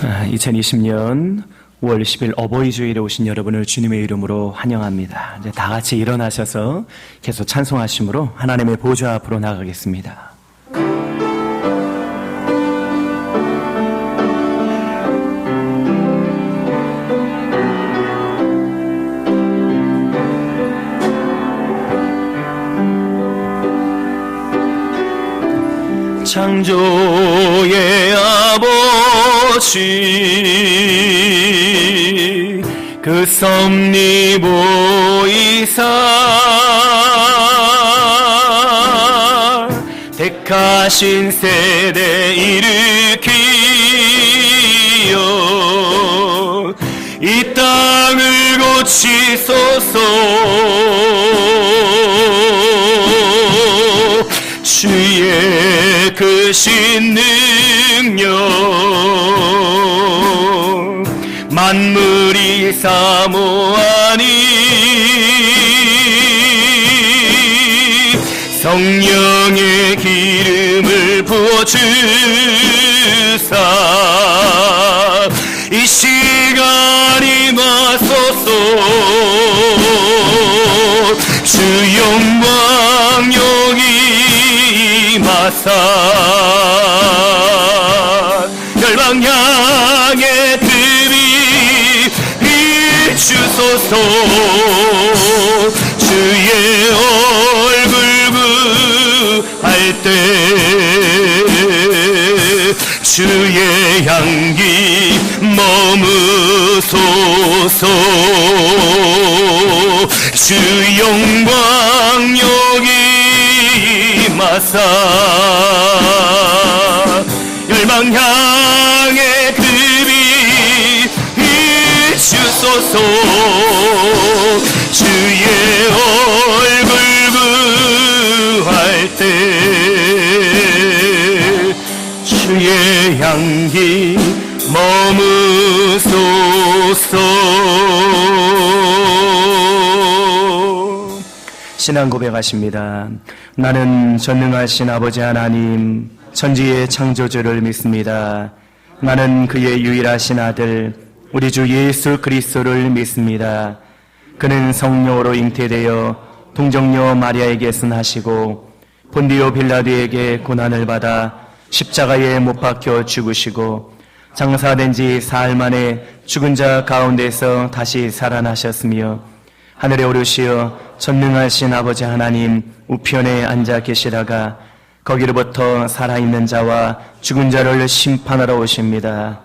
2020년 5월 10일 어버이 주일에 오신 여러분을 주님의 이름으로 환영합니다. 이제 다 같이 일어나셔서 계속 찬송하심으로 하나님의 보좌 앞으로 나가겠습니다. 창조의 아버지 그 섭리보이사 택하신 세대 일으키어 이 땅을 고치소서. 주의 크신 능력 만물이 사모하니 성령의 기름을 부어주사 이 시간이 마소서. 주 영광 여기 마사 열방 향해 들이 비추소서. 주의 얼굴 구할 때 주의 향기 머무소서. 주 영광 여기 마사 열방 향해 그리 비추소서. 주의 얼굴 구할 때 주의 향기 머무소서. 신앙 고백하십니다. 나는 전능하신 아버지 하나님 천지의 창조주를 믿습니다. 나는 그의 유일하신 아들 우리 주 예수 그리스도를 믿습니다. 그는 성령으로 잉태되어 동정녀 마리아에게 순하시고 본디오 빌라도에게 고난을 받아 십자가에 못 박혀 죽으시고 장사된 지 사흘 만에 죽은 자 가운데서 다시 살아나셨으며 하늘에 오르시어 전능하신 아버지 하나님 우편에 앉아 계시다가 거기로부터 살아있는 자와 죽은 자를 심판하러 오십니다.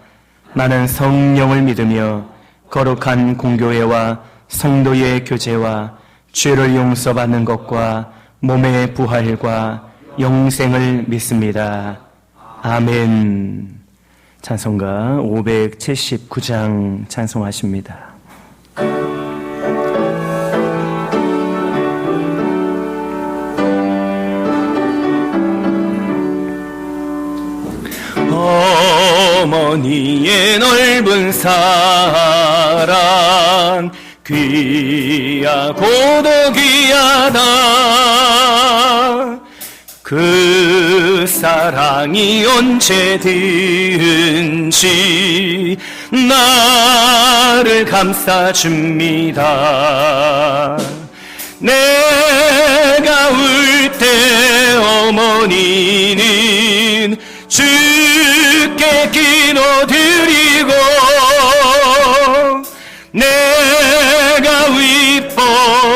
나는 성령을 믿으며 거룩한 공교회와 성도의 교제와 죄를 용서받는 것과 몸의 부활과 영생을 믿습니다. 아멘. 찬송가 579장 찬송하십니다. 어머니의 넓은 사랑 귀하고도 귀하다. 그 사랑이 언제든지 나를 감싸줍니다. 내가 울 때 어머니는 주께 기도드리고 내가 위뻐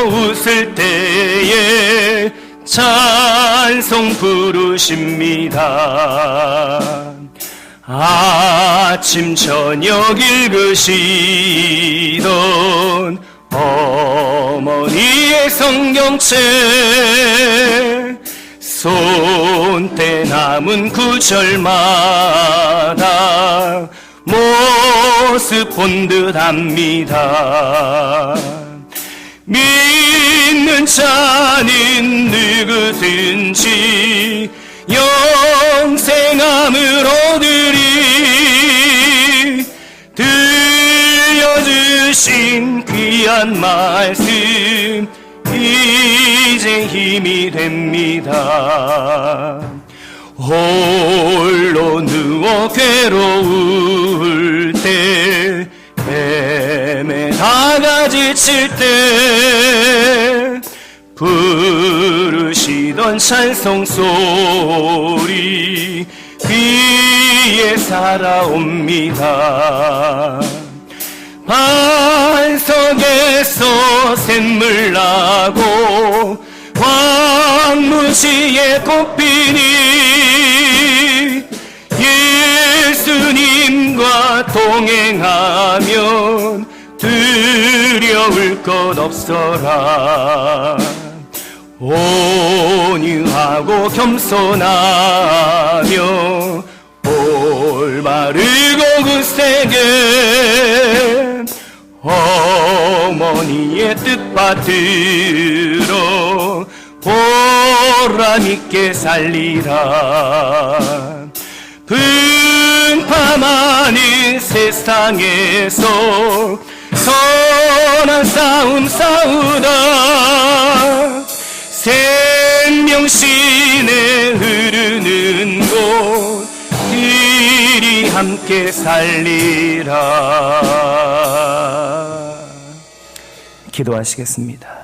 웃을 때에 찬송 부르십니다. 아침 저녁 읽으시던 어머니의 성경책 손때 남은 구절마다 모습 본 듯합니다. 믿는 자는 누구든지 영생함을 얻으리. 들려주신 귀한 말씀 이제 힘이 됩니다. 홀로 누워 괴로울 지칠 때 부르시던 찬송 소리 귀에 살아옵니다. 반석에서 샘물 나고 황무지에 꽃피니 예수님과 동행하면 두려울 것 없어라. 온유하고 겸손하며 올바르고 굳세게 어머니의 뜻 받들어 보람있게 살리라. 분파많은 세상에서 선한 싸움 싸우다 생명신에 흐르는 곳 그리 함께 살리라. 기도하시겠습니다.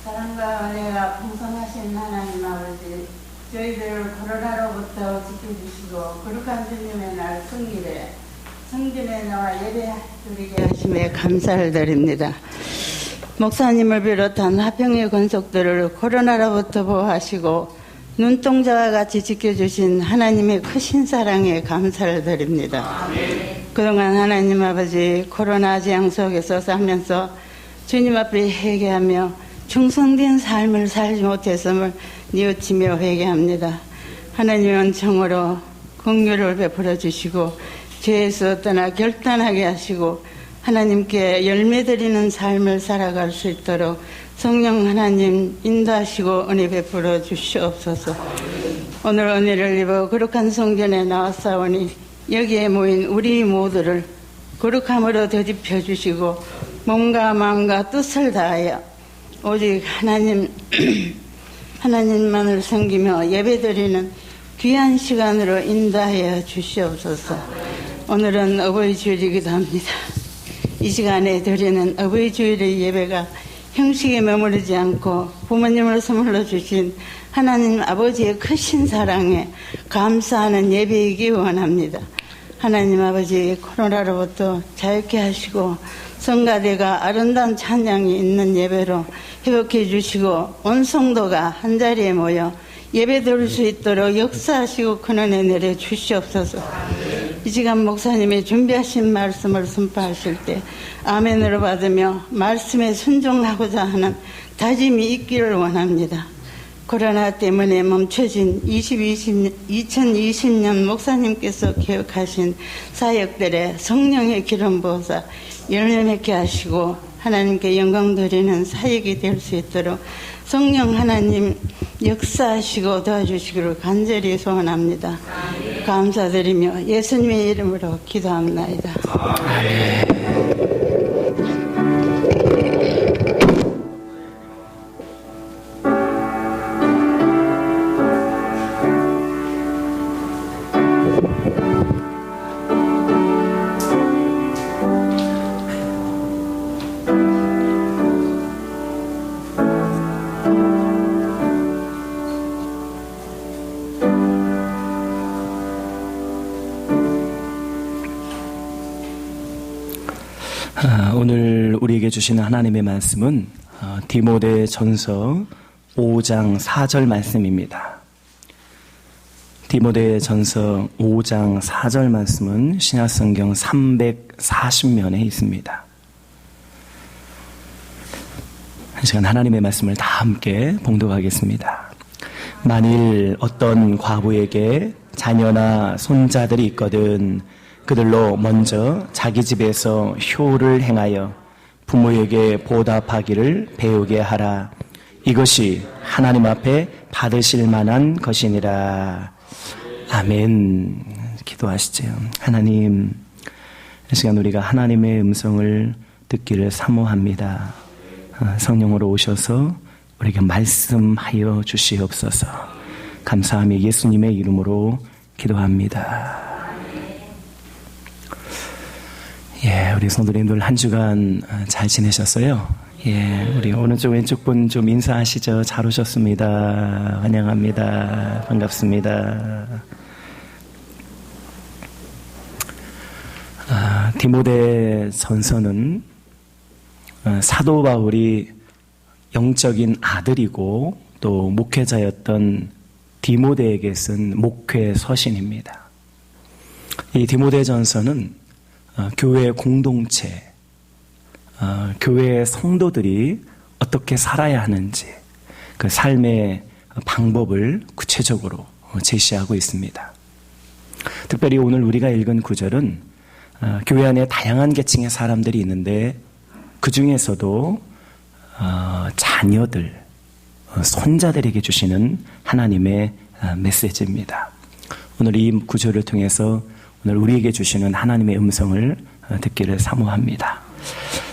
사랑과 은혜가 풍성하신 하나님 아버지, 저희들을 코로나로부터 지켜주시고 거룩한 주님의 날 성일에 성전에 나와 예배드리게 하심에 감사를 드립니다. 목사님을 비롯한 화평의 권속들을 코로나로부터 보호하시고 눈동자와 같이 지켜주신 하나님의 크신 사랑에 감사를 드립니다. 그동안 하나님 아버지 코로나 재앙 속에서 살면서 주님 앞에 회개하며 충성된 삶을 살지 못했음을 뉘우치며 회개합니다. 하나님은 정으로 긍휼을 베풀어 주시고 죄에서 떠나 결단하게 하시고 하나님께 열매드리는 삶을 살아갈 수 있도록 성령 하나님 인도하시고 은혜 베풀어 주시옵소서. 오늘 은혜를 입어 거룩한 성전에 나왔사오니 여기에 모인 우리 모두를 거룩함으로 되짚혀 주시고 몸과 마음과 뜻을 다하여 오직 하나님만을 섬기며 예배드리는 귀한 시간으로 인도하여 주시옵소서. 오늘은 어버이 주일이기도 합니다. 이 시간에 드리는 어버이 주일의 예배가 형식에 머무르지 않고 부모님을 선물로 주신 하나님 아버지의 크신 사랑에 감사하는 예배이기 원합니다. 하나님 아버지 코로나로부터 자유케 하시고 성가대가 아름다운 찬양이 있는 예배로 회복해 주시고 온 성도가 한자리에 모여 예배 드릴 수 있도록 역사하시고 큰은혜 내려 주시옵소서. 이 시간 목사님이 준비하신 말씀을 선포하실 때 아멘으로 받으며 말씀에 순종하고자 하는 다짐이 있기를 원합니다. 코로나 때문에 멈춰진 2020년 목사님께서 계획하신 사역들의 성령의 기름 부어서 열매 맺게 하시고 하나님께 영광 드리는 사역이 될 수 있도록 성령 하나님 역사하시고 도와주시기를 간절히 소원합니다. 감사드리며 예수님의 이름으로 기도합니다. 오늘 우리에게 주시는 하나님의 말씀은 디모데 전서 5장 4절 말씀입니다. 디모데 전서 5장 4절 말씀은 신약성경 340면에 있습니다. 한 시간 하나님의 말씀을 다 함께 봉독하겠습니다. 만일 어떤 과부에게 자녀나 손자들이 있거든 그들로 먼저 자기 집에서 효를 행하여 부모에게 보답하기를 배우게 하라. 이것이 하나님 앞에 받으실 만한 것이니라. 아멘. 기도하시죠. 하나님, 이 시간 우리가 하나님의 음성을 듣기를 사모합니다. 성령으로 오셔서 우리에게 말씀하여 주시옵소서. 감사하며 예수님의 이름으로 기도합니다. 예, 우리 성도님들 한 주간 잘 지내셨어요? 예, 우리 오른쪽 왼쪽 분 좀 인사하시죠. 잘 오셨습니다. 환영합니다. 반갑습니다. 디모데 전서는 사도 바울이 영적인 아들이고 또 목회자였던 디모데에게 쓴 목회 서신입니다. 이 디모데 전서는 교회 공동체, 교회의 성도들이 어떻게 살아야 하는지 그 삶의 방법을 구체적으로 제시하고 있습니다. 특별히 오늘 우리가 읽은 구절은 교회 안에 다양한 계층의 사람들이 있는데 그 중에서도 자녀들, 손자들에게 주시는 하나님의 메시지입니다. 오늘 이 구절을 통해서 오늘 우리에게 주시는 하나님의 음성을 듣기를 사모합니다.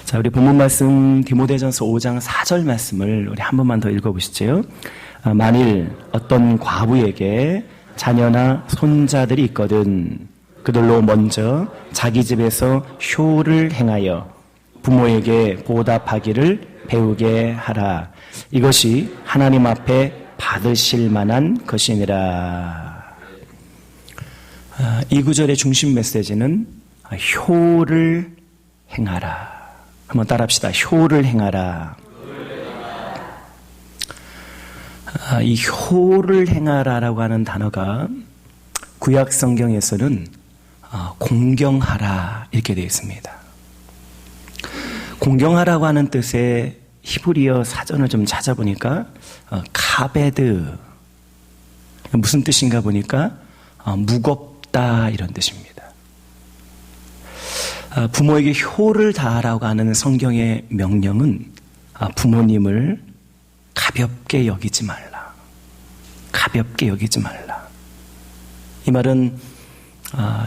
자, 우리 본문 말씀 디모데전서 5장 4절 말씀을 우리 한 번만 더 읽어보시죠. 만일 어떤 과부에게 자녀나 손자들이 있거든 그들로 먼저 자기 집에서 효를 행하여 부모에게 보답하기를 배우게 하라. 이것이 하나님 앞에 받으실 만한 것이니라. 이 구절의 중심 메시지는 효를 행하라. 한번 따라합시다. 효를 행하라. 이 효를 행하라라고 하는 단어가 구약 성경에서는 공경하라 이렇게 되어 있습니다. 공경하라고 하는 뜻의 히브리어 사전을 좀 찾아보니까 카베드 무슨 뜻인가 보니까 무겁다 이런 뜻입니다. 부모에게 효를 다하라고 하는 성경의 명령은 부모님을 가볍게 여기지 말라. 가볍게 여기지 말라. 이 말은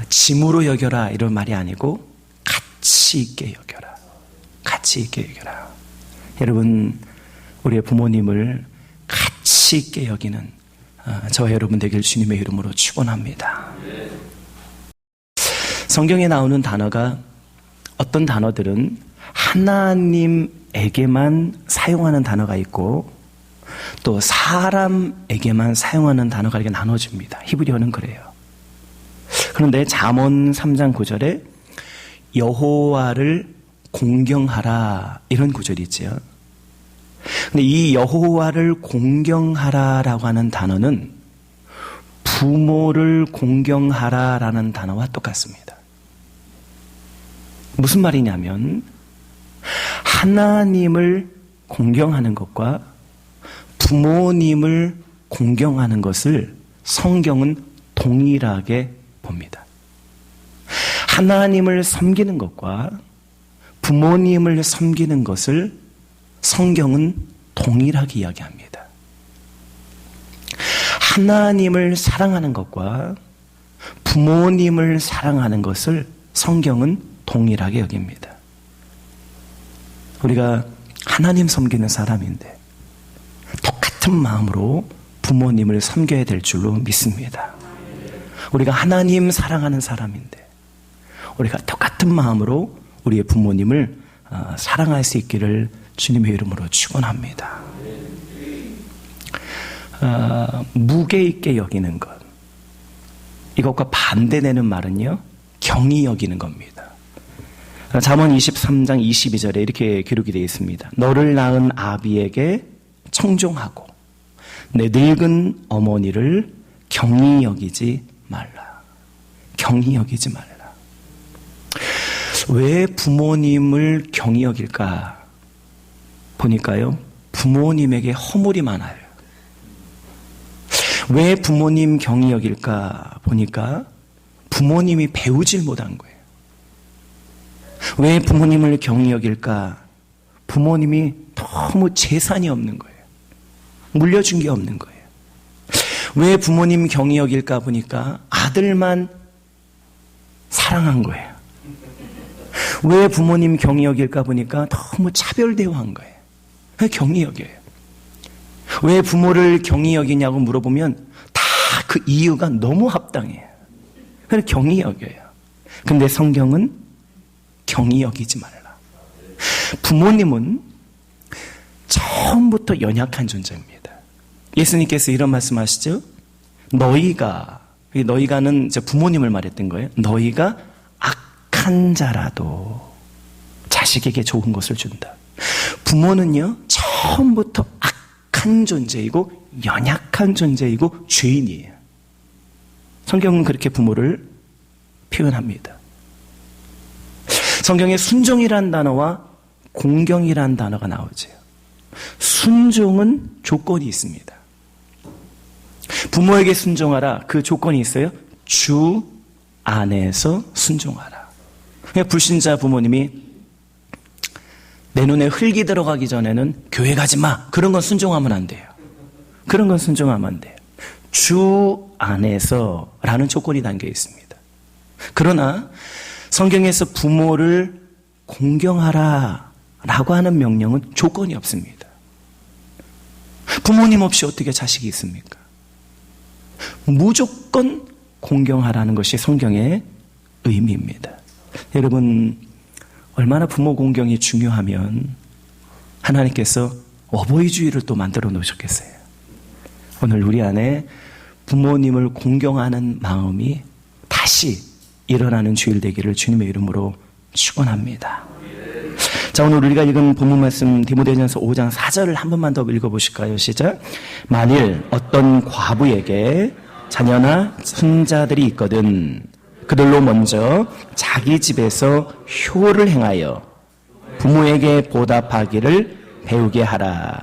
짐으로 여겨라 이런 말이 아니고 가치 있게 여겨라. 가치 있게 여겨라. 여러분, 우리의 부모님을 가치 있게 여기는 저와 여러분 되길 주님의 이름으로 축원합니다. 성경에 나오는 단어가 어떤 단어들은 하나님에게만 사용하는 단어가 있고 또 사람에게만 사용하는 단어가 이렇게 나눠집니다. 히브리어는 그래요. 그런데 잠언 3장 9절에 여호와를 공경하라 이런 구절이 있죠. 근데 이 여호와를 공경하라라고 하는 단어는 부모를 공경하라라는 단어와 똑같습니다. 무슨 말이냐면 하나님을 공경하는 것과 부모님을 공경하는 것을 성경은 동일하게 봅니다. 하나님을 섬기는 것과 부모님을 섬기는 것을 성경은 동일하게 이야기합니다. 하나님을 사랑하는 것과 부모님을 사랑하는 것을 성경은 동일하게 여깁니다. 우리가 하나님 섬기는 사람인데 똑같은 마음으로 부모님을 섬겨야 될 줄로 믿습니다. 우리가 하나님 사랑하는 사람인데 우리가 똑같은 마음으로 우리의 부모님을 사랑할 수 있기를 주님의 이름으로 축원합니다. 무게 있게 여기는 것, 이것과 반대되는 말은요 경히 여기는 겁니다. 잠언 23장 22절에 이렇게 기록이 되어 있습니다. 너를 낳은 아비에게 청종하고 내 늙은 어머니를 경히 여기지 말라. 경히 여기지 말라. 왜 부모님을 경히 여길까 보니까요, 부모님에게 허물이 많아요. 왜 부모님 경히 여길까 보니까 부모님이 배우질 못한 거예요. 왜 부모님을 경히 여길까? 부모님이 너무 재산이 없는 거예요. 물려준 게 없는 거예요. 왜 부모님 경히 여길까 보니까 아들만 사랑한 거예요. 왜 부모님 경히 여길까 보니까 너무 차별 대우한 거예요. 경히 여겨요. 왜 부모를 경히 여기냐고 물어보면 다 그 이유가 너무 합당해요. 그래서 경히 여겨요. 근데 성경은 경히 여기지 말라. 부모님은 처음부터 연약한 존재입니다. 예수님께서 이런 말씀하시죠. 너희가는 부모님을 말했던 거예요. 너희가 악한 자라도 자식에게 좋은 것을 준다. 부모는요, 처음부터 악한 존재이고 연약한 존재이고 죄인이에요. 성경은 그렇게 부모를 표현합니다. 성경에 순종이란 단어와 공경이란 단어가 나오죠. 순종은 조건이 있습니다. 부모에게 순종하라. 그 조건이 있어요. 주 안에서 순종하라. 불신자 부모님이 내 눈에 흙이 들어가기 전에는 교회 가지 마. 그런 건 순종하면 안 돼요. 그런 건 순종하면 안 돼요. 주 안에서라는 조건이 담겨 있습니다. 그러나 성경에서 부모를 공경하라 라고 하는 명령은 조건이 없습니다. 부모님 없이 어떻게 자식이 있습니까? 무조건 공경하라는 것이 성경의 의미입니다. 여러분, 얼마나 부모 공경이 중요하면 하나님께서 어버이주의를 또 만들어 놓으셨겠어요. 오늘 우리 안에 부모님을 공경하는 마음이 다시 일어나는 주일 되기를 주님의 이름으로 축원합니다. 자, 오늘 우리가 읽은 본문 말씀 디모데전서 5장 4절을 한 번만 더 읽어보실까요? 시작. 만일 어떤 과부에게 자녀나 손자들이 있거든 그들로 먼저 자기 집에서 효를 행하여 부모에게 보답하기를 배우게 하라.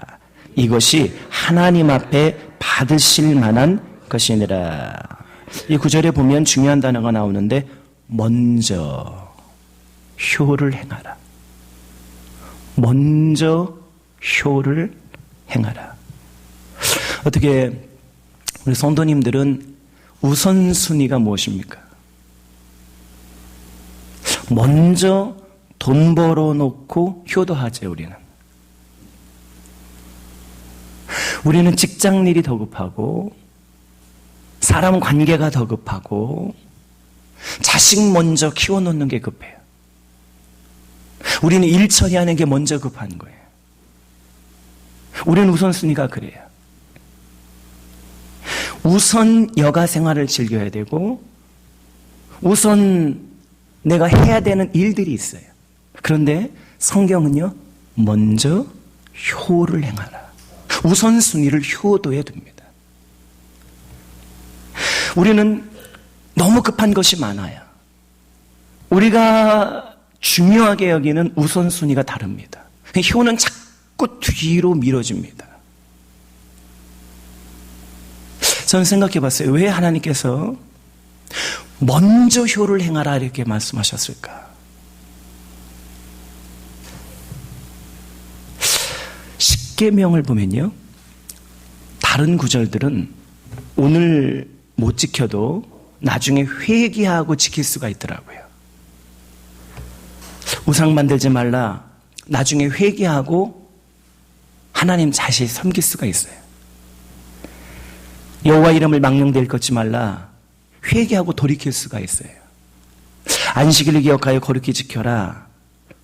이것이 하나님 앞에 받으실 만한 것이니라. 이 구절에 보면 중요한 단어가 나오는데 먼저 효를 행하라. 먼저 효를 행하라. 어떻게 우리 성도님들은 우선순위가 무엇입니까? 먼저 돈 벌어놓고 효도하죠. 우리는 직장 일이 더 급하고 사람 관계가 더 급하고 자식 먼저 키워놓는 게 급해요. 우리는 일 처리하는 게 먼저 급한 거예요. 우리는 우선순위가 그래요. 우선 여가 생활을 즐겨야 되고 우선 내가 해야 되는 일들이 있어요. 그런데 성경은요, 먼저 효를 행하라. 우선순위를 효도에 둡니다. 우리는 너무 급한 것이 많아요. 우리가 중요하게 여기는 우선순위가 다릅니다. 효는 자꾸 뒤로 미뤄집니다. 저는 생각해 봤어요. 왜 하나님께서 먼저 효를 행하라 이렇게 말씀하셨을까? 십계명을 보면요, 다른 구절들은 오늘 못 지켜도 나중에 회개하고 지킬 수가 있더라고요. 우상 만들지 말라. 나중에 회개하고 하나님 다시 섬길 수가 있어요. 여호와 이름을 망령되이 걷지 말라. 회개하고 돌이킬 수가 있어요. 안식일을 기억하여 거룩히 지켜라.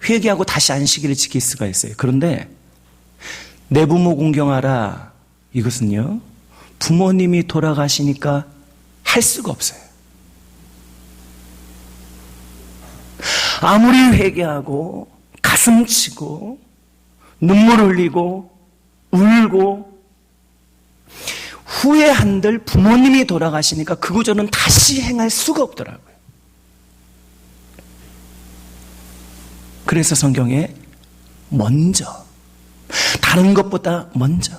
회개하고 다시 안식일을 지킬 수가 있어요. 그런데 내 부모 공경하라. 이것은요, 부모님이 돌아가시니까 할 수가 없어요. 아무리 회개하고 가슴 치고 눈물 흘리고 울고 후회한들 부모님이 돌아가시니까 그 구절은 다시 행할 수가 없더라고요. 그래서 성경에 먼저, 다른 것보다 먼저,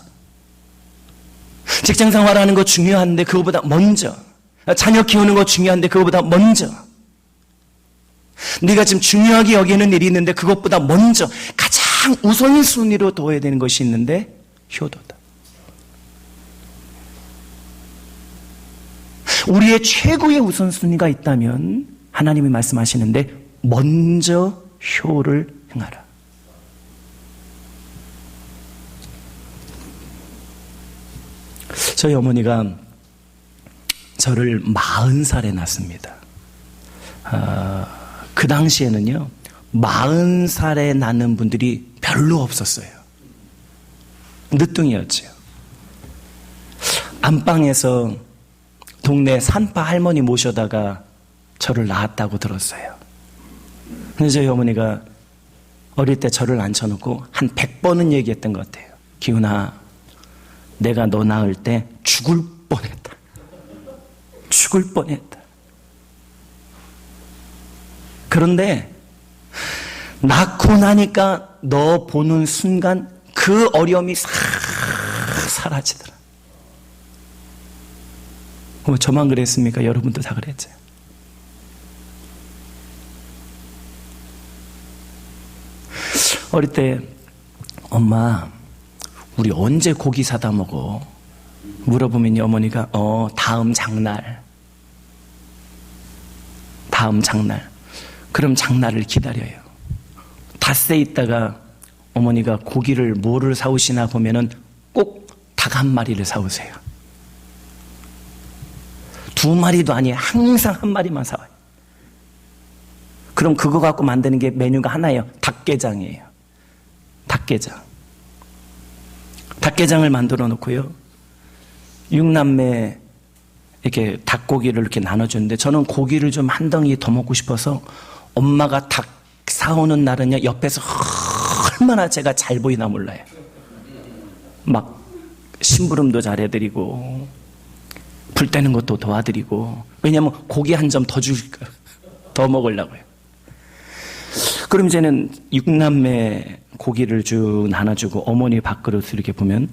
직장 생활하는 거 중요한데 그거보다 먼저, 자녀 키우는 거 중요한데 그거보다 먼저, 네가 지금 중요하게 여기는 일이 있는데 그것보다 먼저 가장 우선순위로 둬야 되는 것이 있는데 효도다. 우리의 최고의 우선순위가 있다면 하나님이 말씀하시는데 먼저 효를 행하라. 저희 어머니가 저를 40살에 낳습니다. 그 당시에는요, 40살에 낳는 분들이 별로 없었어요. 늦둥이였죠. 안방에서 동네 산파 할머니 모셔다가 저를 낳았다고 들었어요. 근데 저희 어머니가 어릴 때 저를 앉혀놓고 한 100번은 얘기했던 것 같아요. 기훈아, 내가 너 낳을 때 죽을 뻔했다. 죽을 뻔했다. 그런데 낳고 나니까 너 보는 순간 그 어려움이 싹 사라지더라. 저만 그랬습니까? 여러분도 다 그랬죠. 어릴 때 엄마 우리 언제 고기 사다 먹어? 물어보면 어머니가 다음 장날. 그럼 장날을 기다려요. 닷새 있다가 어머니가 고기를 뭐를 사오시나 보면은 꼭 닭 한 마리를 사오세요. 2마리도 아니에요. 항상 1마리만 사와요. 그럼 그거 갖고 만드는 게 메뉴가 하나예요. 닭게장이에요. 닭게장을 만들어 놓고요. 6남매 이렇게 닭고기를 이렇게 나눠주는데 저는 고기를 좀 한 덩이 더 먹고 싶어서 엄마가 닭 사오는 날은요, 옆에서 얼마나 제가 잘 보이나 몰라요. 막 심부름도 잘해드리고 불 떼는 것도 도와드리고, 왜냐하면 고기 한 점 더 줄까, 더 먹으려고요. 그럼 이제는 6남매 고기를 쭉 나눠주고 어머니 밥그릇을 이렇게 보면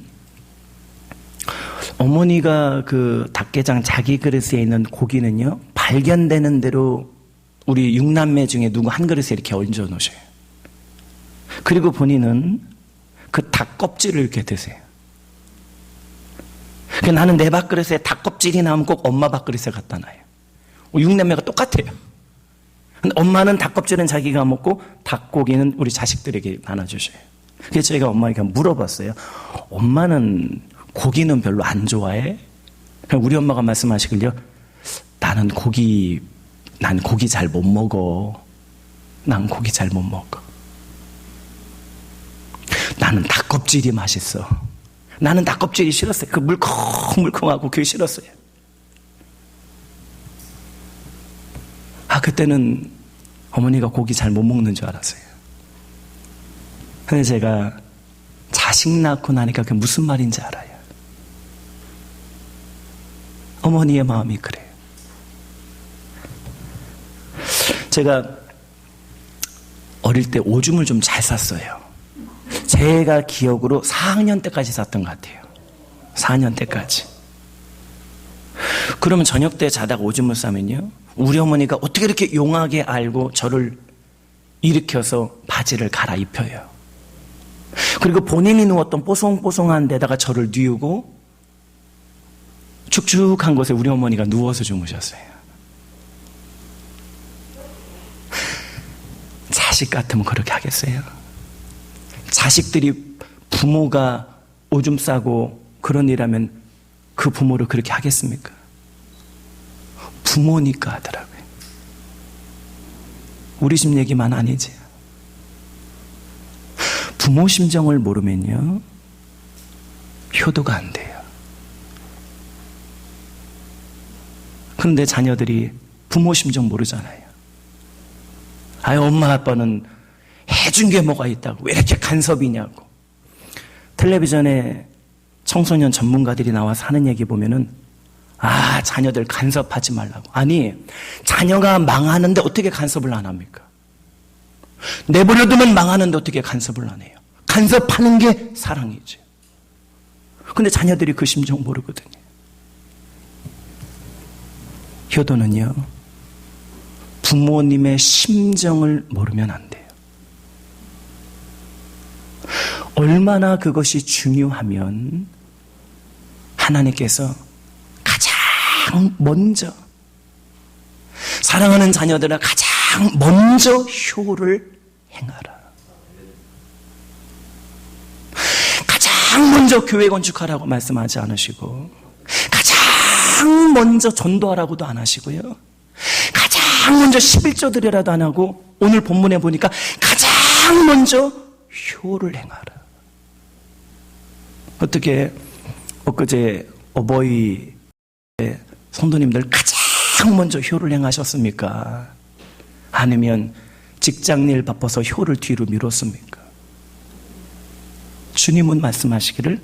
어머니가 그 닭게장 자기 그릇에 있는 고기는요, 발견되는 대로 우리 6남매 중에 누구 한 그릇에 이렇게 얹어 놓으셔요. 그리고 본인은 그 닭 껍질을 이렇게 드세요. 나는 내 밥그릇에 닭 껍질이 나오면 꼭 엄마 밥그릇에 갖다 놔요. 6남매가 똑같아요. 근데 엄마는 닭 껍질은 자기가 먹고 닭고기는 우리 자식들에게 나눠주셔요. 그래서 제가 엄마에게 물어봤어요. 엄마는 고기는 별로 안 좋아해? 우리 엄마가 말씀하시길요. 난 고기 잘 못 먹어. 난 고기 잘 못 먹어. 나는 닭 껍질이 맛있어. 나는 닭 껍질이 싫었어요. 그 물컹물컹하고 그게 싫었어요. 그때는 어머니가 고기 잘 못 먹는 줄 알았어요. 근데 제가 자식 낳고 나니까 그게 무슨 말인지 알아요. 어머니의 마음이 그래요. 제가 어릴 때 오줌을 좀 잘 쌌어요. 제가 기억으로 4학년 때까지 쌌던 것 같아요. 4학년 때까지. 그러면 저녁 때 자다가 오줌을 싸면요, 우리 어머니가 어떻게 이렇게 용하게 알고 저를 일으켜서 바지를 갈아입혀요. 그리고 본인이 누웠던 뽀송뽀송한 데다가 저를 뉘우고 축축한 곳에 우리 어머니가 누워서 주무셨어요. 자식 같으면 그렇게 하겠어요? 자식들이 부모가 오줌 싸고 그런 일하면 그 부모를 그렇게 하겠습니까? 부모니까 하더라고요. 우리 집 얘기만 아니지. 부모 심정을 모르면요, 효도가 안 돼요. 그런데 자녀들이 부모 심정 모르잖아요. 엄마 아빠는 해준 게 뭐가 있다고, 왜 이렇게 간섭이냐고. 텔레비전에 청소년 전문가들이 나와서 하는 얘기 보면은, 자녀들 간섭하지 말라고. 아니, 자녀가 망하는데 어떻게 간섭을 안 합니까? 내버려두면 망하는데 어떻게 간섭을 안 해요? 간섭하는 게 사랑이죠. 근데 자녀들이 그 심정 모르거든요. 효도는요, 부모님의 심정을 모르면 안 돼요. 얼마나 그것이 중요하면 하나님께서 가장 먼저, 사랑하는 자녀들은 가장 먼저 효를 행하라. 가장 먼저 교회 건축하라고 말씀하지 않으시고 먼저 전도하라고도 안 하시고요. 가장 먼저 11조 드리라도 안 하고 오늘 본문에 보니까 가장 먼저 효를 행하라. 어떻게 엊그제 어버이 성도님들 가장 먼저 효를 행하셨습니까? 아니면 직장일 바빠서 효를 뒤로 미뤘습니까? 주님은 말씀하시기를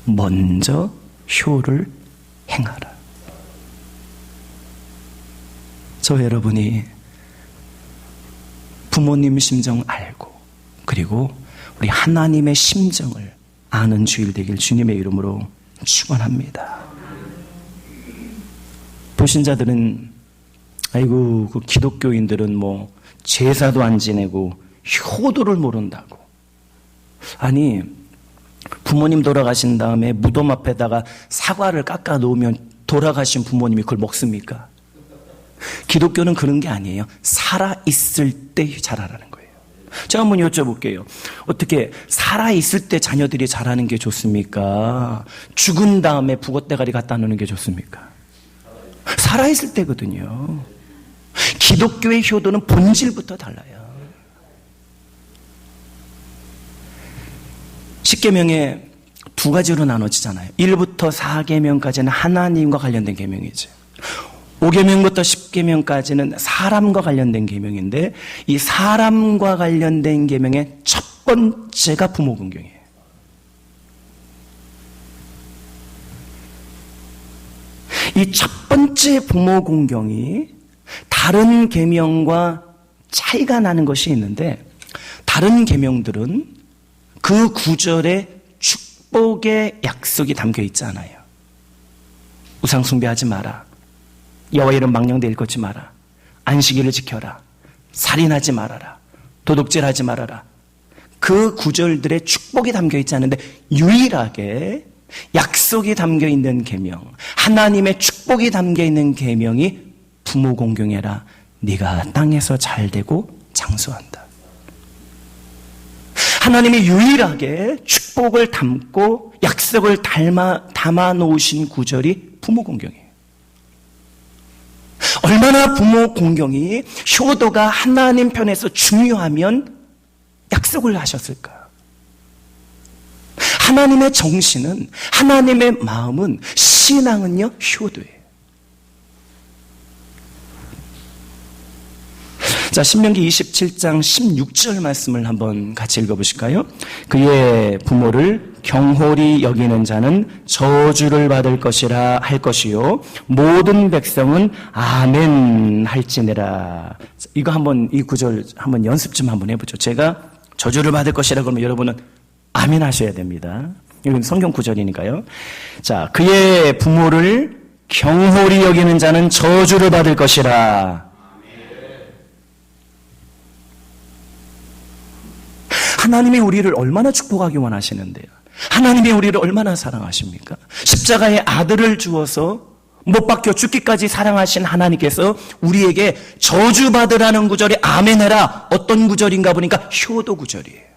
먼저 효를 행하라. 저 여러분이 부모님 심정 알고 그리고 우리 하나님의 심정을 아는 주일 되길 주님의 이름으로 축원합니다. 불신자들은 아이고 그 기독교인들은 뭐 제사도 안 지내고 효도를 모른다고. 아니 부모님 돌아가신 다음에 무덤 앞에다가 사과를 깎아 놓으면 돌아가신 부모님이 그걸 먹습니까? 기독교는 그런 게 아니에요. 살아있을 때 잘하라는 거예요. 제가 한번 여쭤볼게요. 어떻게 살아있을 때 자녀들이 잘하는 게 좋습니까? 죽은 다음에 북엇대가리 갖다 놓는 게 좋습니까? 살아있을 때거든요. 기독교의 효도는 본질부터 달라요. 10계명에 두 가지로 나눠지잖아요. 1부터 4계명까지는 하나님과 관련된 계명이죠. 5계명부터 10계명까지는 사람과 관련된 계명인데 이 사람과 관련된 계명의 첫 번째가 부모 공경이에요. 이 첫 번째 부모 공경이 다른 계명과 차이가 나는 것이 있는데 다른 계명들은 그 구절에 축복의 약속이 담겨 있잖아요. 우상 숭배하지 마라. 여호와 이름 망령되 일컫지 마라. 안식일을 지켜라. 살인하지 말아라. 도둑질하지 말아라. 그 구절들의 축복이 담겨 있지 않은데 유일하게 약속이 담겨 있는 계명, 하나님의 축복이 담겨 있는 계명이 부모 공경해라. 네가 땅에서 잘되고 장수한다. 하나님이 유일하게 축복을 담고 약속을 담아 놓으신 구절이 부모 공경이에요. 얼마나 부모 공경이 효도가 하나님 편에서 중요하면 약속을 하셨을까? 하나님의 정신은, 하나님의 마음은, 신앙은요, 효도예요. 자, 신명기 27장 16절 말씀을 한번 같이 읽어보실까요? 그의 부모를 경홀히 여기는 자는 저주를 받을 것이라 할 것이요 모든 백성은 아멘 할지니라. 이거 한번 이 구절 한번 연습 좀 한번 해보죠. 제가 저주를 받을 것이라 그러면 여러분은 아멘 하셔야 됩니다. 이건 성경 구절이니까요. 자, 그의 부모를 경홀히 여기는 자는 저주를 받을 것이라. 하나님이 우리를 얼마나 축복하기 원하시는데요. 하나님이 우리를 얼마나 사랑하십니까? 십자가의 아들을 주어서 못 박혀 죽기까지 사랑하신 하나님께서 우리에게 저주받으라는 구절이 아멘해라. 어떤 구절인가 보니까 효도 구절이에요.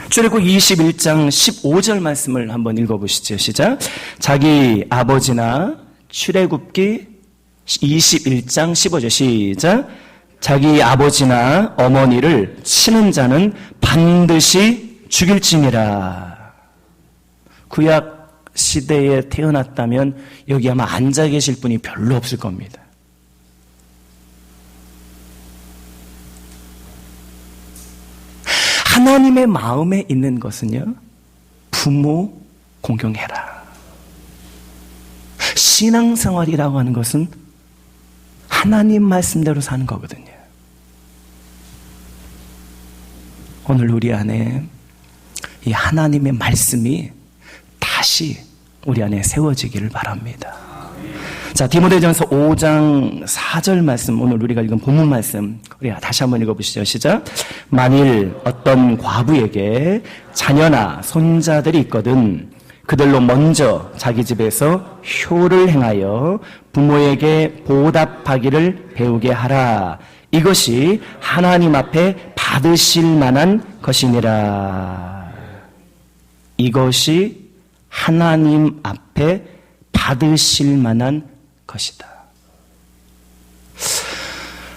출애굽 21장 15절 말씀을 한번 읽어보시죠. 시작. 자기 아버지나 출애굽기 21장 15절 시작. 자기 아버지나 어머니를 치는 자는 반드시 죽일지니라. 구약 시대에 태어났다면 여기 아마 앉아 계실 분이 별로 없을 겁니다. 하나님의 마음에 있는 것은요, 부모 공경해라. 신앙생활이라고 하는 것은 하나님 말씀대로 사는 거거든요. 오늘 우리 안에 이 하나님의 말씀이 다시 우리 안에 세워지기를 바랍니다. 자, 디모데전서 5장 4절 말씀, 오늘 우리가 읽은 본문 말씀 우리 다시 한번 읽어보시죠. 시작. 만일 어떤 과부에게 자녀나 손자들이 있거든 그들로 먼저 자기 집에서 효를 행하여 부모에게 보답하기를 배우게 하라. 이것이 하나님 앞에 받으실 만한 것이니라. 이것이 하나님 앞에 받으실 만한 것이다.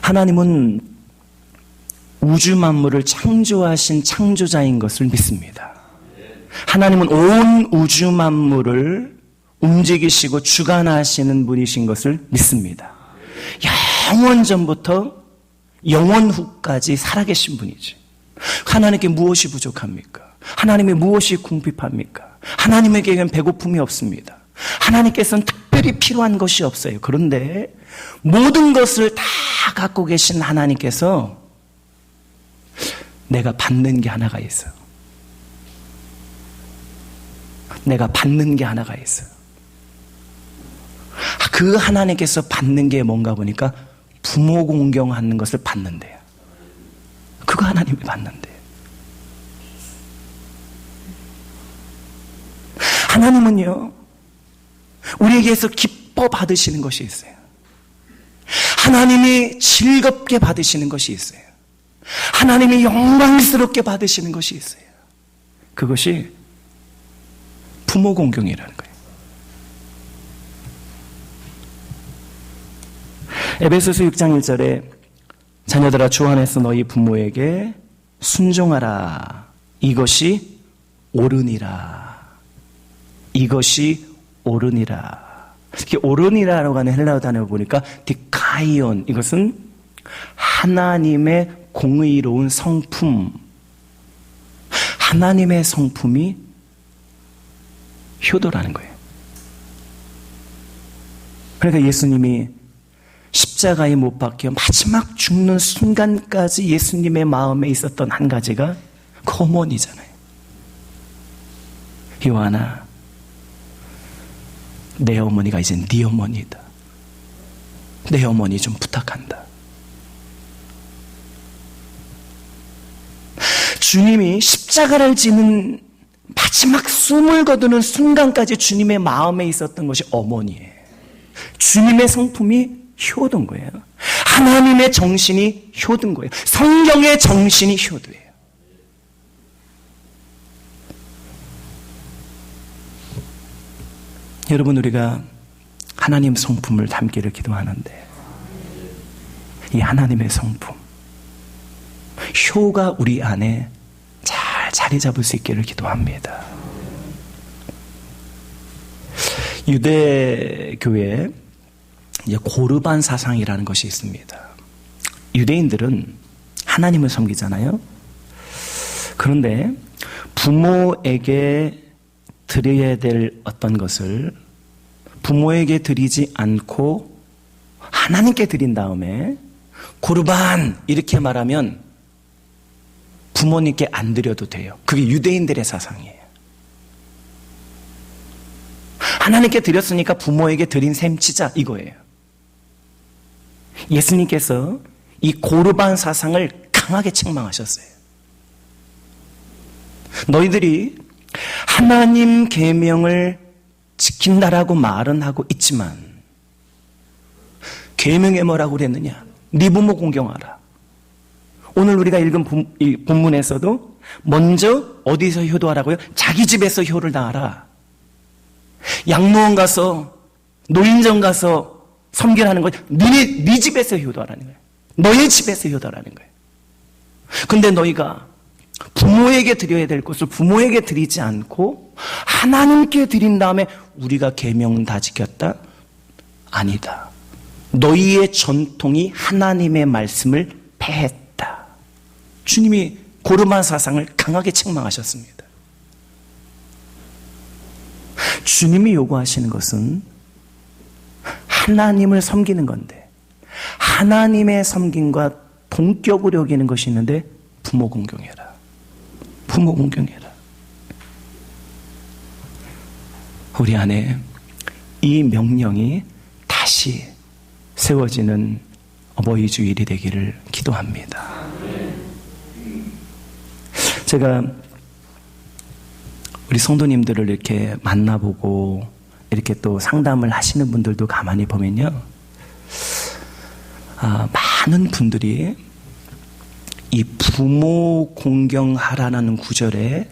하나님은 우주 만물을 창조하신 창조자인 것을 믿습니다. 하나님은 온 우주 만물을 움직이시고 주관하시는 분이신 것을 믿습니다. 영원 전부터 영원 후까지 살아계신 분이지. 하나님께 무엇이 부족합니까? 하나님의 무엇이 궁핍합니까? 하나님에게는 배고픔이 없습니다. 하나님께서는 특별히 필요한 것이 없어요. 그런데 모든 것을 다 갖고 계신 하나님께서 내가 받는 게 하나가 있어. 내가 받는 게 하나가 있어. 그 하나님께서 받는 게 뭔가 보니까 부모 공경하는 것을 받는데요. 그거 하나님이 받는데요. 하나님은요, 우리에게서 기뻐 받으시는 것이 있어요. 하나님이 즐겁게 받으시는 것이 있어요. 하나님이 영광스럽게 받으시는 것이 있어요. 그것이 부모 공경이라는 거예요. 에베소서 6장 1절에 자녀들아 주 안에서 너희 부모에게 순종하라. 이것이 옳으니라. 이것이 옳으니라. 특히 옳으니라라고 하는 헬라어 단어를 보니까 디카이온, 이것은 하나님의 공의로운 성품, 하나님의 성품이 효도라는 거예요. 그러니까 예수님이 십자가에 못 박혀 마지막 죽는 순간까지 예수님의 마음에 있었던 한 가지가 그 어머니잖아요. 요한아, 내 어머니가 이제 네 어머니다. 내 어머니 좀 부탁한다. 주님이 십자가를 지는 마지막 숨을 거두는 순간까지 주님의 마음에 있었던 것이 어머니예요. 주님의 성품이 효도인 거예요. 하나님의 정신이 효도인 거예요. 성경의 정신이 효도예요. 여러분, 우리가 하나님 성품을 담기를 기도하는데 이 하나님의 성품, 효가 우리 안에 잘 자리 잡을 수 있기를 기도합니다. 유대교회에 이제 고르반 사상이라는 것이 있습니다. 유대인들은 하나님을 섬기잖아요. 그런데 부모에게 드려야 될 어떤 것을 부모에게 드리지 않고 하나님께 드린 다음에 고르반 이렇게 말하면 부모님께 안 드려도 돼요. 그게 유대인들의 사상이에요. 하나님께 드렸으니까 부모에게 드린 셈 치자 이거예요. 예수님께서 이 고르반 사상을 강하게 책망하셨어요. 너희들이 하나님 계명을 지킨다라고 말은 하고 있지만 계명에 뭐라고 그랬느냐? 네 부모 공경하라. 오늘 우리가 읽은 이 본문에서도 먼저 어디서 효도하라고요? 자기 집에서 효를 다하라. 양로원 가서 노인정 가서 섬기라는 건 네 집에서 효도하라는 거예요. 너의 집에서 효도하라는 거예요. 근데 너희가 부모에게 드려야 될 것을 부모에게 드리지 않고 하나님께 드린 다음에 우리가 계명 다 지켰다? 아니다. 너희의 전통이 하나님의 말씀을 패했다. 주님이 고르반 사상을 강하게 책망하셨습니다. 주님이 요구하시는 것은 하나님을 섬기는 건데 하나님의 섬김과 동격으로 여기는 것이 있는데 부모 공경해라. 부모 공경해라. 우리 안에 이 명령이 다시 세워지는 어버이 주일이 되기를 기도합니다. 제가 우리 성도님들을 이렇게 만나보고 이렇게 또 상담을 하시는 분들도 가만히 보면요, 많은 분들이 이 부모 공경하라는 구절에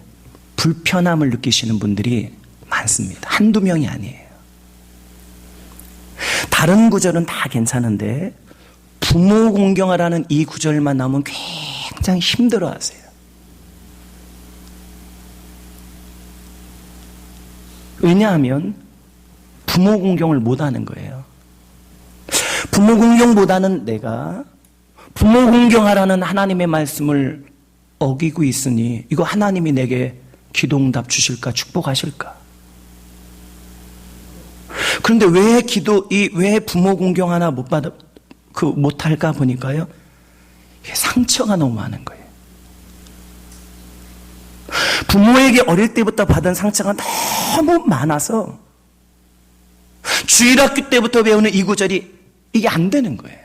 불편함을 느끼시는 분들이 많습니다. 한두 명이 아니에요. 다른 구절은 다 괜찮은데 부모 공경하라는 이 구절만 나오면 굉장히 힘들어하세요. 왜냐하면 부모 공경을 못하는 거예요. 부모 공경보다는 내가 부모 공경하라는 하나님의 말씀을 어기고 있으니 이거 하나님이 내게 기도응답 주실까 축복하실까? 그런데 왜 부모 공경 하나 못할까 보니까요. 상처가 너무 많은 거예요. 부모에게 어릴 때부터 받은 상처가 너무 많아서 주일학교 때부터 배우는 이 구절이 이게 안 되는 거예요.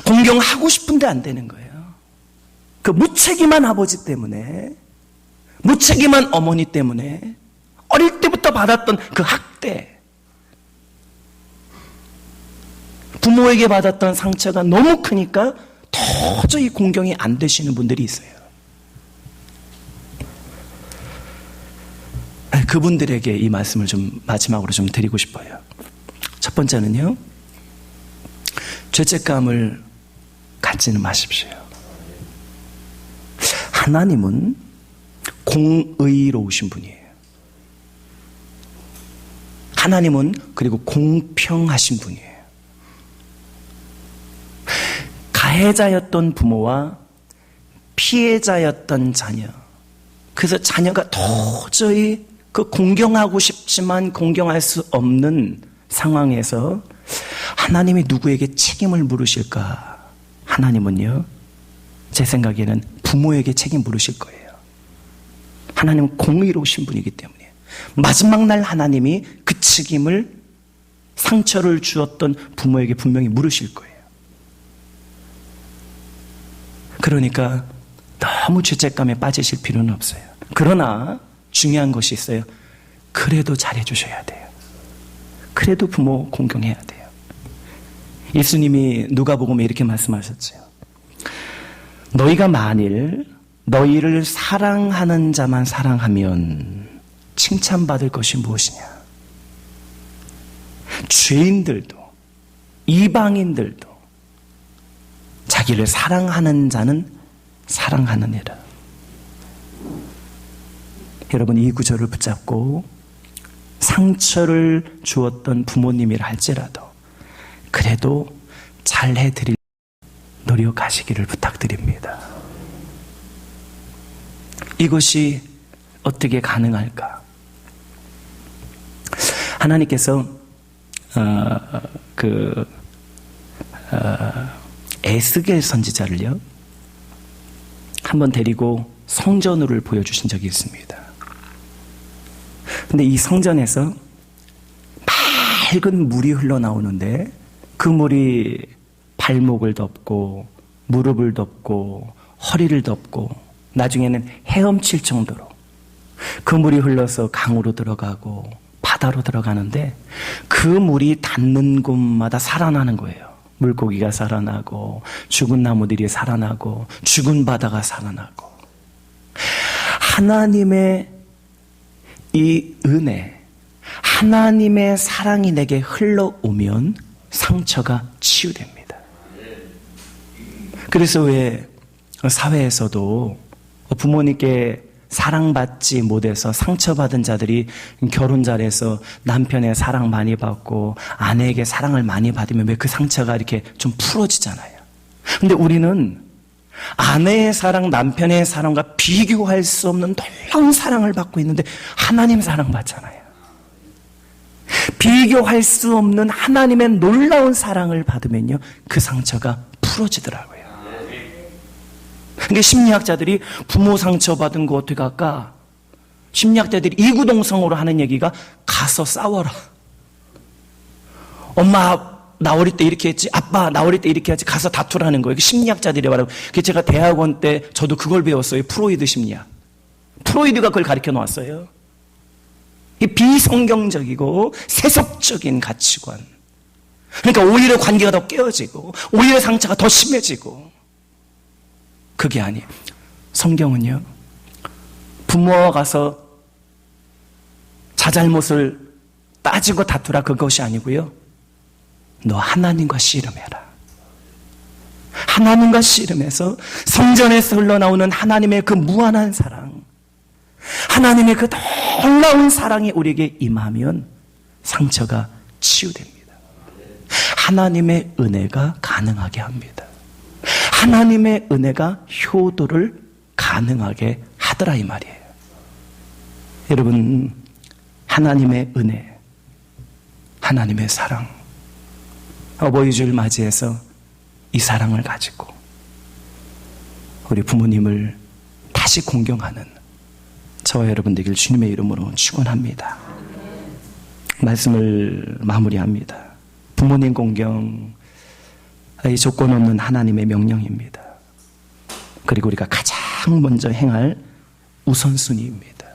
공경하고 싶은데 안 되는 거예요. 그 무책임한 아버지 때문에, 무책임한 어머니 때문에 어릴 때부터 받았던 그 학대, 부모에게 받았던 상처가 너무 크니까 도저히 공경이 안 되시는 분들이 있어요. 그분들에게 이 말씀을 좀 마지막으로 좀 드리고 싶어요. 첫 번째는요, 죄책감을 갖지는 마십시오. 하나님은 공의로우신 분이에요. 하나님은 그리고 공평하신 분이에요. 가해자였던 부모와 피해자였던 자녀, 그래서 자녀가 도저히 그 공경하고 싶지만 공경할 수 없는 상황에서 하나님이 누구에게 책임을 물으실까? 하나님은요, 제 생각에는 부모에게 책임 물으실 거예요. 하나님은 공의로우신 분이기 때문에 마지막 날 하나님이 그 책임을 상처를 주었던 부모에게 분명히 물으실 거예요. 그러니까 너무 죄책감에 빠지실 필요는 없어요. 그러나 중요한 것이 있어요. 그래도 잘해 주셔야 돼요. 그래도 부모 공경해야 돼요. 예수님이 누가복음에 이렇게 말씀하셨죠. 너희가 만일 너희를 사랑하는 자만 사랑하면 칭찬받을 것이 무엇이냐? 죄인들도 이방인들도 자기를 사랑하는 자는 사랑하느니라. 여러분, 이 구절을 붙잡고 상처를 주었던 부모님이라 할지라도 그래도 잘해드릴 노력하시기를 부탁드립니다. 이것이 어떻게 가능할까? 하나님께서 에스겔 선지자를요, 한번 데리고 성전으로 보여주신 적이 있습니다. 근데 이 성전에서 맑은 물이 흘러나오는데 그 물이 발목을 덮고 무릎을 덮고 허리를 덮고 나중에는 헤엄칠 정도로 그 물이 흘러서 강으로 들어가고 바다로 들어가는데 그 물이 닿는 곳마다 살아나는 거예요. 물고기가 살아나고 죽은 나무들이 살아나고 죽은 바다가 살아나고, 하나님의 이 은혜, 하나님의 사랑이 내게 흘러오면 상처가 치유됩니다. 그래서 왜 사회에서도 부모님께 사랑받지 못해서 상처받은 자들이 결혼 잘해서 남편의 사랑 많이 받고 아내에게 사랑을 많이 받으면 왜 그 상처가 이렇게 좀 풀어지잖아요. 근데 우리는 아내의 사랑, 남편의 사랑과 비교할 수 없는 놀라운 사랑을 받고 있는데 하나님 사랑 받잖아요. 비교할 수 없는 하나님의 놀라운 사랑을 받으면요, 그 상처가 풀어지더라고요. 그러니까 심리학자들이 부모 상처받은 거 어떻게 할까? 심리학자들이 이구동성으로 하는 얘기가 가서 싸워라. 엄마 나 어릴 때 이렇게 했지, 아빠 나 어릴 때 이렇게 했지, 가서 다투라는 거예요. 심리학자들이 말하고, 제가 대학원 때 저도 그걸 배웠어요. 프로이드 심리학. 프로이드가 그걸 가르쳐 놓았어요. 이 비성경적이고 세속적인 가치관. 그러니까 오히려 관계가 더 깨어지고 오히려 상처가 더 심해지고, 그게 아니에요. 성경은요, 부모가 가서 자잘못을 따지고 다투라 그것이 아니고요, 너 하나님과 씨름해라. 하나님과 씨름해서 성전에서 흘러나오는 하나님의 그 무한한 사랑, 하나님의 그 놀라운 사랑이 우리에게 임하면 상처가 치유됩니다. 하나님의 은혜가 가능하게 합니다. 하나님의 은혜가 효도를 가능하게 하더라 이 말이에요. 여러분, 하나님의 은혜, 하나님의 사랑, 어버이 주일 맞이해서 이 사랑을 가지고 우리 부모님을 다시 공경하는 저와 여러분 되길 주님의 이름으로 축원합니다. 말씀을 마무리합니다. 부모님 공경, 이 조건 없는 하나님의 명령입니다. 그리고 우리가 가장 먼저 행할 우선순위입니다.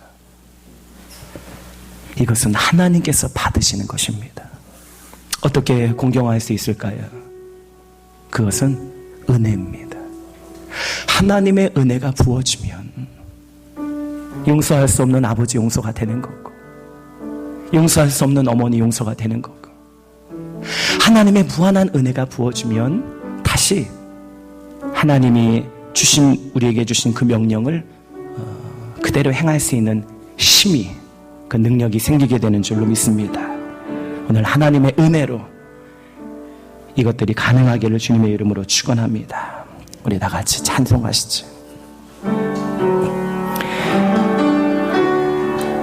이것은 하나님께서 받으시는 것입니다. 어떻게 공경할 수 있을까요? 그것은 은혜입니다. 하나님의 은혜가 부어지면 용서할 수 없는 아버지 용서가 되는 거고, 용서할 수 없는 어머니 용서가 되는 거고, 하나님의 무한한 은혜가 부어지면 다시 하나님이 우리에게 주신 그 명령을 그대로 행할 수 있는 힘이, 그 능력이 생기게 되는 줄로 믿습니다. 오늘 하나님의 은혜로 이것들이 가능하기를 주님의 이름으로 축원합니다. 우리 다 같이 찬송하시죠.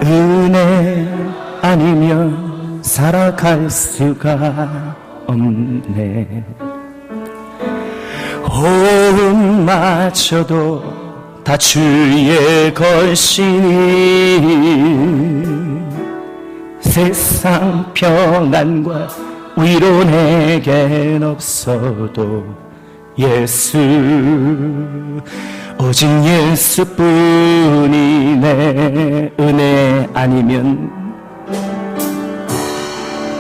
은혜 아니면 살아갈 수가 없네. 호흡마저도 다 주의 것이니 세상 평안과 위로 내겐 없어도 예수, 오직 예수뿐이 내 은혜 아니면,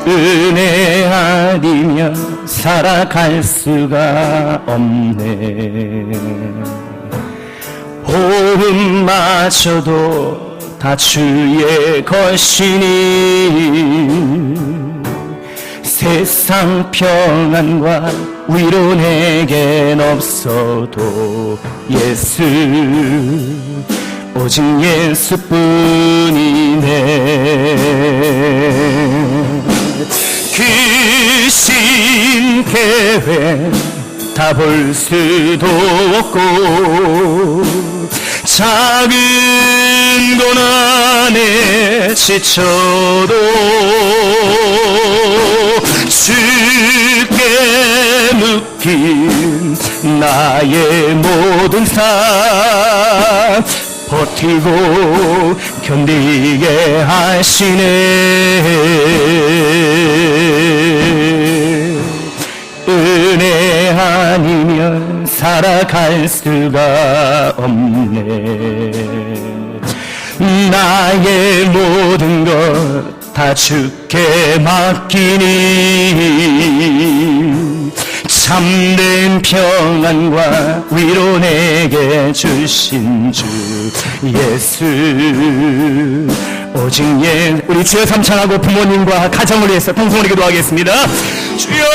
은혜 아니면 살아갈 수가 없네. 호흡마저도 다 주의 것이니 세상 평안과 위로 내겐 없어도 예수, 오직 예수뿐이네. 귀신 계획 다 볼 수도 없고 작은 돈 안에 지쳐도 주께 묶인 나의 모든 삶 버티고 견디게 하시네. 은혜 아니면 살아갈 수가 없네. 나의 모든 것 다 주께 맡기니 참된 평안과 위로 내게 주신 주 예수, 오직 우리 주여 삼창하고 부모님과 가정을 위해서 통성으로 기도하겠습니다. 주여,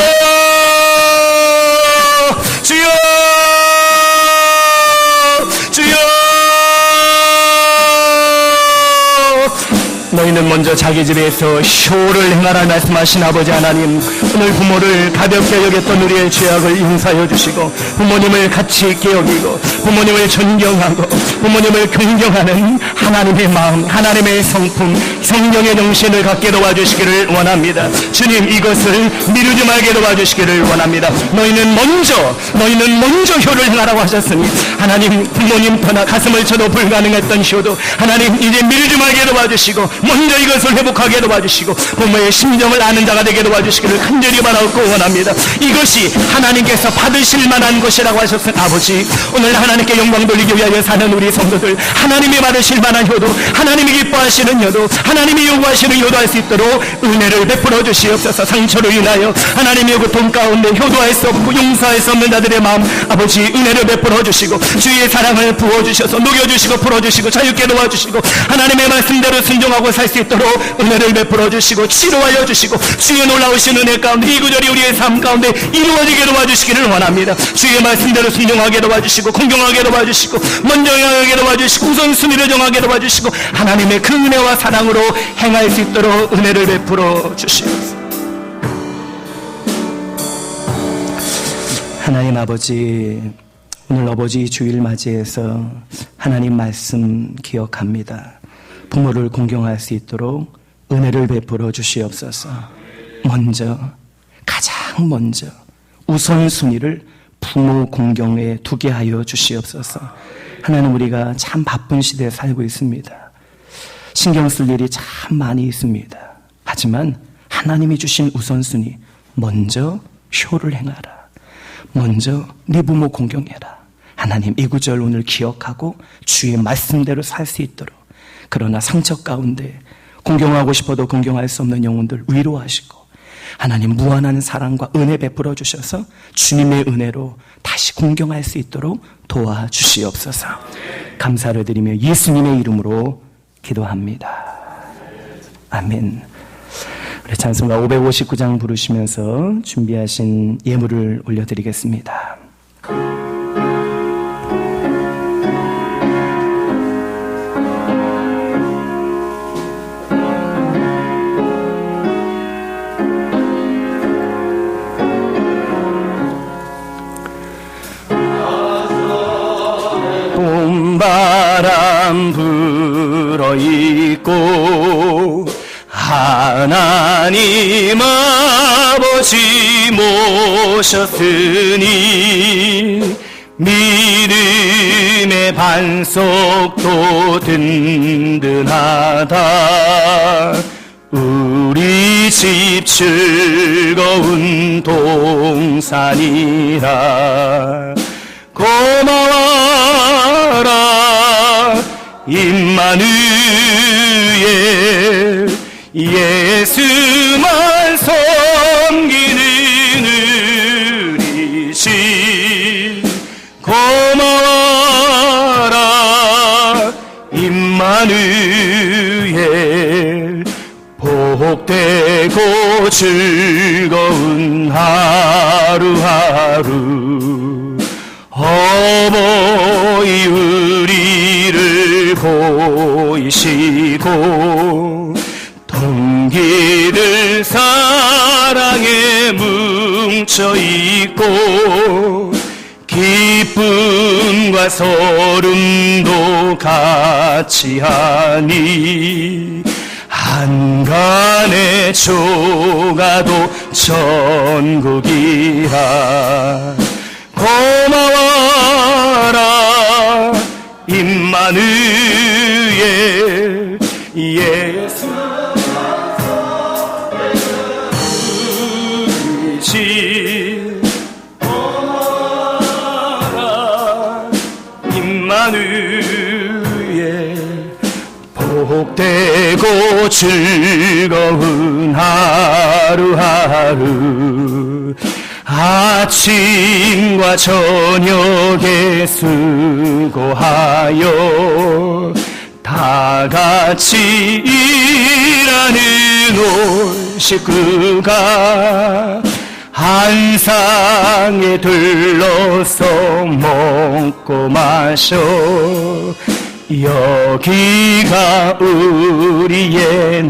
주여, 주여. 너희는 먼저 자기 집에서 효를 행하라 말씀하신 아버지 하나님, 오늘 부모를 가볍게 여겼던 우리의 죄악을 용서하여 주시고 부모님을 가치 있게 여기고 부모님을 존경하고 부모님을 긍정하는 하나님의 마음, 하나님의 성품, 성령의 정신을 갖게 도와주시기를 원합니다. 주님, 이것을 미루지 말게 도와주시기를 원합니다. 너희는 먼저 효를 행하라고 하셨으니 하나님, 부모님 터나 가슴을 쳐도 불가능했던 효도 하나님 이제 미루지 말게 도와주시고 먼저 이것을 회복하게 도와주시고 부모의 심정을 아는 자가 되게 도와주시기를 간절히 바라고 원합니다. 이것이 하나님께서 받으실 만한 것이라고 하셨을 아버지, 오늘 하나님께 영광 돌리기 위하여 사는 우리 성도들, 하나님이 받으실 만한 효도, 하나님이 기뻐하시는 효도, 하나님이 요구하시는 효도할 수 있도록 은혜를 베풀어 주시옵소서. 상처로 인하여 하나님의 고통 가운데 효도할 수 없고 용서할 수 없는 자들의 마음, 아버지 은혜를 베풀어 주시고 주의 사랑을 부어주셔서 녹여주시고 풀어주시고 자유케 도와주시고 하나님의 말씀대로 순종하고 살 수 있도록 은혜를 베풀어 주시고 치료하여 주시고 주의 놀라우신 은혜 가운데 이 구절이 우리의 삶 가운데 이루어지게 도와주시기를 원합니다. 주의 말씀대로 순종하게 도와주시고 공경하게 도와주시고 먼저 행하게 도와주시고 우선순위를 정하게 도와주시고 하나님의 그 은혜와 사랑으로 행할 수 있도록 은혜를 베풀어 주시옵소서. 하나님 아버지, 오늘 아버지 주일 맞이해서 하나님 말씀 기억합니다. 부모를 공경할 수 있도록 은혜를 베풀어 주시옵소서. 가장 먼저 우선순위를 부모 공경에 두게 하여 주시옵소서. 하나님, 우리가 참 바쁜 시대에 살고 있습니다. 신경 쓸 일이 참 많이 있습니다. 하지만 하나님이 주신 우선순위, 먼저 효를 행하라. 먼저 네 부모 공경해라. 하나님, 이 구절 오늘 기억하고 주의 말씀대로 살 수 있도록, 그러나 상처 가운데 공경하고 싶어도 공경할 수 없는 영혼들 위로하시고 하나님 무한한 사랑과 은혜 베풀어 주셔서 주님의 은혜로 다시 공경할 수 있도록 도와주시옵소서. 감사를 드리며 예수님의 이름으로 기도합니다. 아멘. 우리 찬송가 559장 부르시면서 준비하신 예물을 올려드리겠습니다. 봄바람 불어있고 하나님 아버지 모셨으니 믿음의 반석도 든든하다. 우리 집 즐거운 동산이라. 고마워라 임마누엘, 예수만 섬기는 우리 집. 고마워라 임마누엘, 복되고 즐거운 하루하루. 어머니 우리를 보이시고 동기를 사랑에 뭉쳐있고 기쁨과 소름도 같이 하니 한간의 조가도 천국이라. 고마워라 임마누엘, 예수만 섬기는 고마워라 임마누엘, 복되고 즐거운 하루하루. 아침과 저녁에 수고하여 다 같이 일하는 온 식구가 한 상에 들러서 먹고 마셔. 여기가 우리의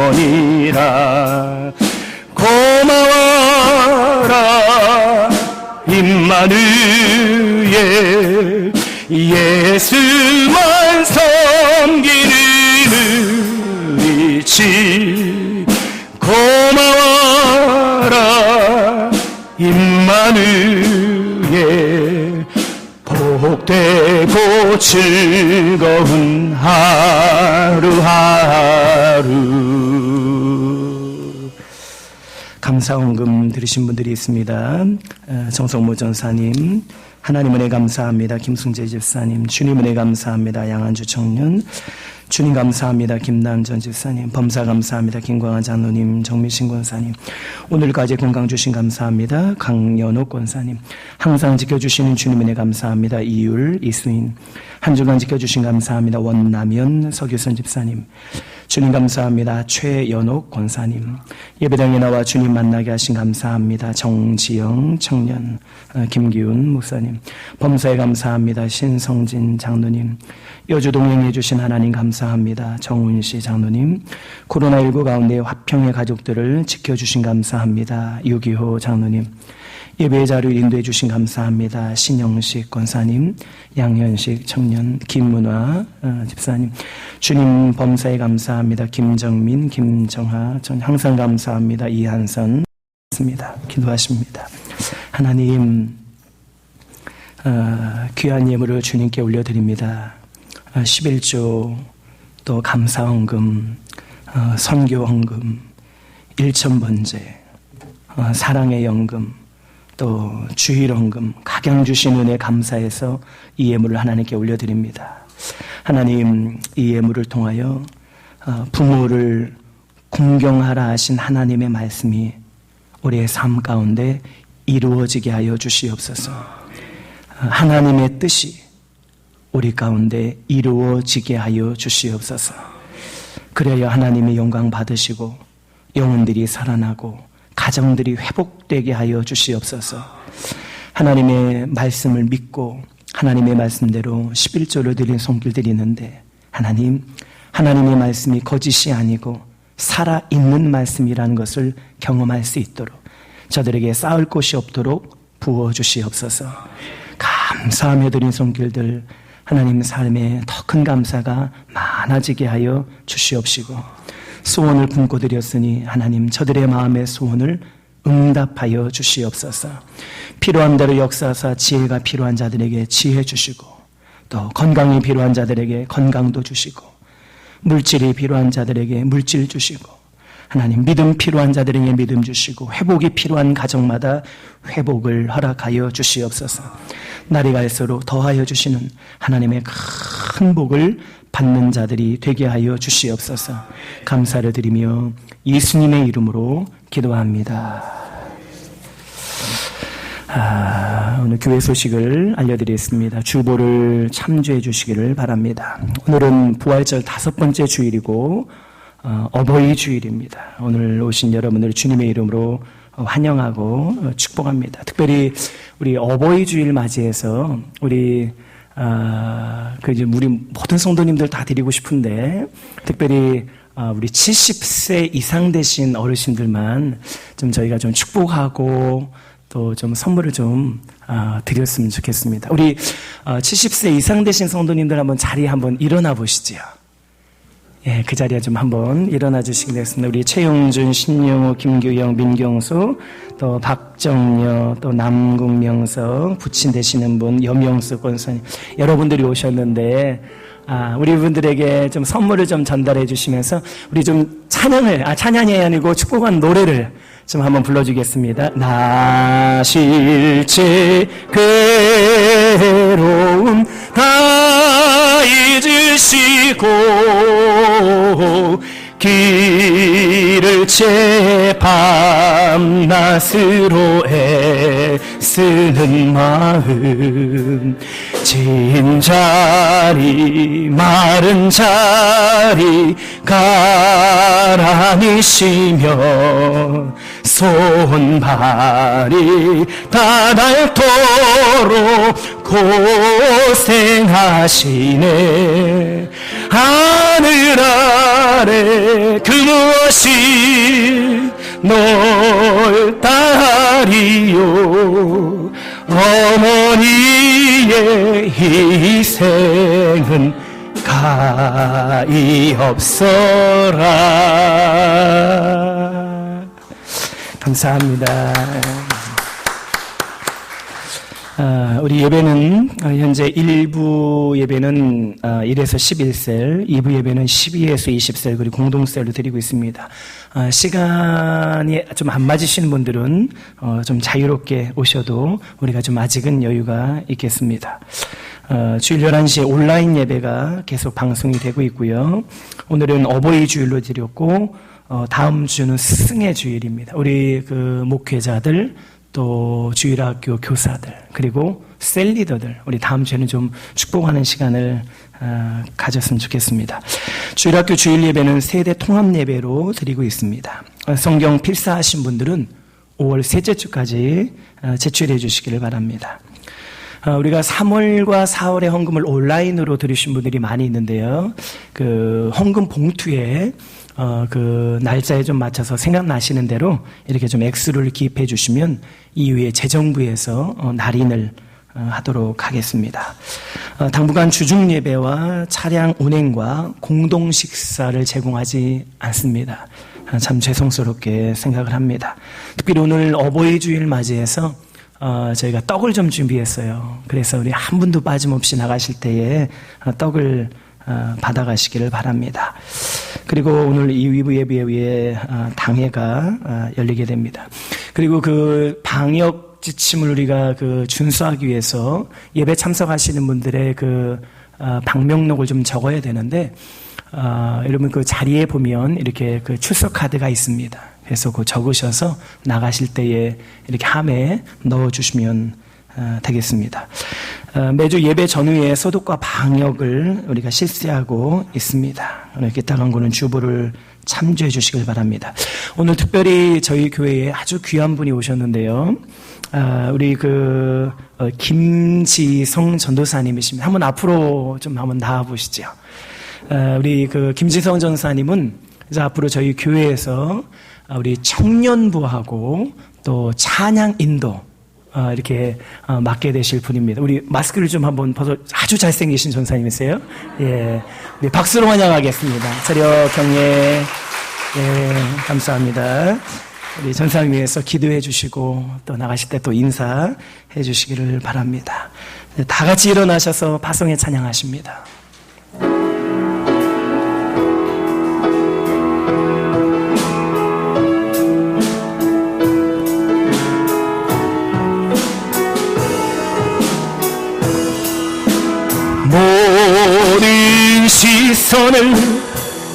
낙원이라. 고마워라 임마누엘, 예수만 섬기는 우리 집. 고마워라 임마누엘, 복 복되고 즐거운 하루하루. 감사원금 들으신 분들이 있습니다. 정성모 전사님, 하나님 은혜 감사합니다. 김승재 집사님, 주님 은혜 감사합니다. 양한주 청년, 주님 감사합니다. 김남전 집사님, 범사 감사합니다. 김광환 장로님, 정미신 권사님, 오늘까지 건강 주신 감사합니다. 강연옥 권사님, 항상 지켜주시는 주님 은혜 감사합니다. 이율, 이수인, 한 주간 지켜주신 감사합니다. 원남연, 서규선 집사님, 주님 감사합니다. 최연옥 권사님, 예배당에 나와 주님 만나게 하신 감사합니다. 정지영 청년, 김기훈 목사님, 범사에 감사합니다. 신성진 장로님, 여주 동행해 주신 하나님 감사합니다. 정훈씨 장로님, 코로나19 가운데 화평의 가족들을 지켜주신 감사합니다. 유기호 장로님, 예배의 자리를 인도해 주신 감사합니다. 신영식 권사님, 양현식 청년, 김문화 집사님, 주님 범사에 감사합니다. 김정민, 김정하, 전 항상 감사합니다. 이한선 습니다. 기도하십니다. 하나님, 귀한 예물을 주님께 올려드립니다. 11조, 또 감사헌금, 선교헌금, 일천번제, 사랑의 연금, 또 주일헌금, 각양 주신 은혜 감사해서 이 예물을 하나님께 올려드립니다. 하나님, 이 예물을 통하여 부모를 공경하라 하신 하나님의 말씀이 우리의 삶 가운데 이루어지게 하여 주시옵소서. 하나님의 뜻이 우리 가운데 이루어지게 하여 주시옵소서. 그래야 하나님의 영광 받으시고 영혼들이 살아나고 가정들이 회복되게 하여 주시옵소서. 하나님의 말씀을 믿고 하나님의 말씀대로 11조를 드린 손길 드리는데, 하나님, 하나님의 말씀이 거짓이 아니고 살아있는 말씀이라는 것을 경험할 수 있도록 저들에게 쌓을 곳이 없도록 부어주시옵소서. 감사하며 드린 손길들, 하나님 삶에 더 큰 감사가 많아지게 하여 주시옵시고, 소원을 품고 드렸으니 하나님 저들의 마음의 소원을 응답하여 주시옵소서. 필요한 대로 역사하사 지혜가 필요한 자들에게 지혜 주시고, 또 건강이 필요한 자들에게 건강도 주시고, 물질이 필요한 자들에게 물질 주시고, 하나님 믿음 필요한 자들에게 믿음 주시고, 회복이 필요한 가정마다 회복을 허락하여 주시옵소서. 날이 갈수록 더하여 주시는 하나님의 큰 복을 받는 자들이 되게 하여 주시옵소서. 감사를 드리며 예수님의 이름으로 기도합니다. 오늘 교회 소식을 알려드리겠습니다. 주보를 참조해 주시기를 바랍니다. 오늘은 부활절 5번째 주일이고 어버이 주일입니다. 오늘 오신 여러분을 주님의 이름으로 환영하고 축복합니다. 특별히 우리 어버이 주일 맞이해서 우리 모든 성도님들 다 드리고 싶은데, 특별히 우리 70세 이상 되신 어르신들만 좀 저희가 좀 축복하고 또 좀 선물을 좀 드렸으면 좋겠습니다. 우리 70세 이상 되신 성도님들 한번 자리에 한번 일어나 보시죠. 예, 그 자리에 좀 한번 일어나 주시겠습니다. 우리 최용준, 신용호, 김규영, 민경수, 또 박정여, 또 남국명석, 부친 되시는 분, 염영수 권사님, 여러분들이 오셨는데, 우리 분들에게 좀 선물을 좀 전달해 주시면서 우리 좀 찬양이 아니고 축복한 노래를 좀 한번 불러주겠습니다. 나 실제 괴로움 다 잊으시고 길을 채 밤낮으로 애쓰는 마음, 진 자리 마른 자리 가라니시며 손발이 다 닳도록 고생하시네. 하늘 아래 그 무엇이 널 따리요. 어머니의 희생은 가히 없어라. 감사합니다. 우리 예배는 현재 1부 예배는 1에서 11셀, 2부 예배는 12에서 20셀, 그리고 공동셀로 드리고 있습니다. 시간이 좀 안 맞으시는 분들은 좀 자유롭게 오셔도 우리가 좀 아직은 여유가 있겠습니다. 주일 11시에 온라인 예배가 계속 방송이 되고 있고요. 오늘은 어버이 주일로 드렸고 다음 주는 스승의 주일입니다. 우리 그 목회자들 또 주일학교 교사들 그리고 셀리더들 우리 다음 주에는 좀 축복하는 시간을 가졌으면 좋겠습니다. 주일학교 주일 예배는 세대 통합 예배로 드리고 있습니다. 성경 필사하신 분들은 5월 셋째 주까지 제출해 주시기를 바랍니다. 우리가 3월과 4월의 헌금을 온라인으로 드리신 분들이 많이 있는데요. 그 헌금 봉투에 그 날짜에 좀 맞춰서 생각나시는 대로 이렇게 좀 액수를 기입해 주시면 이후에 재정부에서 날인을 하도록 하겠습니다. 당분간 주중 예배와 차량 운행과 공동 식사를 제공하지 않습니다. 참 죄송스럽게 생각을 합니다. 특별히 오늘 어버이 주일 맞이해서 저희가 떡을 좀 준비했어요. 그래서 우리 한 분도 빠짐없이 나가실 때에 떡을 받아가시기를 바랍니다. 그리고 오늘 2부 예배에 의해 당회가 열리게 됩니다. 그리고 그 방역 지침을 우리가 그 준수하기 위해서 예배 참석하시는 분들의 그 방명록을 좀 적어야 되는데 여러분 그 자리에 보면 이렇게 그 출석 카드가 있습니다. 그래서 그 적으셔서 나가실 때에 이렇게 함에 넣어주시면 되겠습니다. 매주 예배 전후에 소독과 방역을 우리가 실시하고 있습니다. 이렇게 따간 거는 주보를 참조해 주시길 바랍니다. 오늘 특별히 저희 교회에 아주 귀한 분이 오셨는데요. 우리 그 김지성 전도사님이십니다. 한번 앞으로 좀 한번 나와 보시죠. 우리 그 김지성 전도사님은 이제 앞으로 저희 교회에서 우리 청년부하고 또 찬양 인도 이렇게 맡게 되실 분입니다. 우리 마스크를 좀 한번 벗어. 아주 잘생기신 전사님이세요. 예, 우리 박수로 환영하겠습니다. 차려 경례. 예, 감사합니다. 우리 전사님 위해서 기도해 주시고 또 나가실 때 또 인사해 주시기를 바랍니다. 다 같이 일어나셔서 파송에 찬양하십니다. 모든 시선을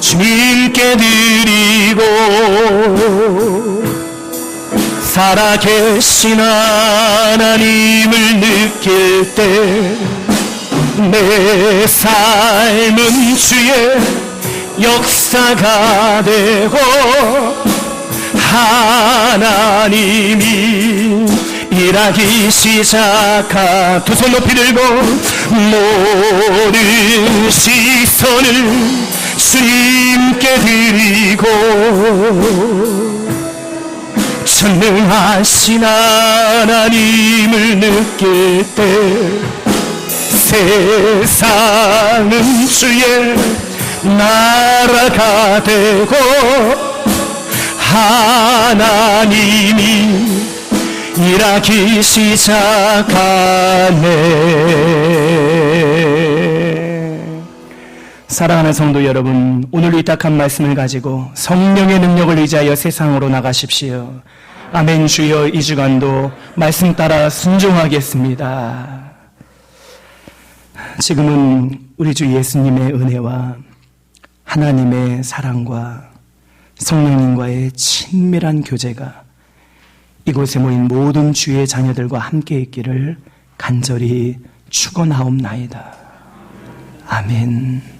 주님께 드리고 살아계신 하나님을 느낄 때 내 삶은 주의 역사가 되고 하나님이 일하기 시작한 두 손 높이 들고 모든 시선을 주님께 드리고 전능하신 하나님을 느낄 때 세상은 주의 나라가 되고 하나님이 일하기 시작하네. 사랑하는 성도 여러분, 오늘 위탁한 말씀을 가지고 성령의 능력을 의지하여 세상으로 나가십시오. 아멘. 주여, 이 주간도 말씀 따라 순종하겠습니다. 지금은 우리 주 예수님의 은혜와 하나님의 사랑과 성령님과의 친밀한 교제가 이곳에 모인 모든 주의 자녀들과 함께 있기를 간절히 축원하옵나이다. 아멘.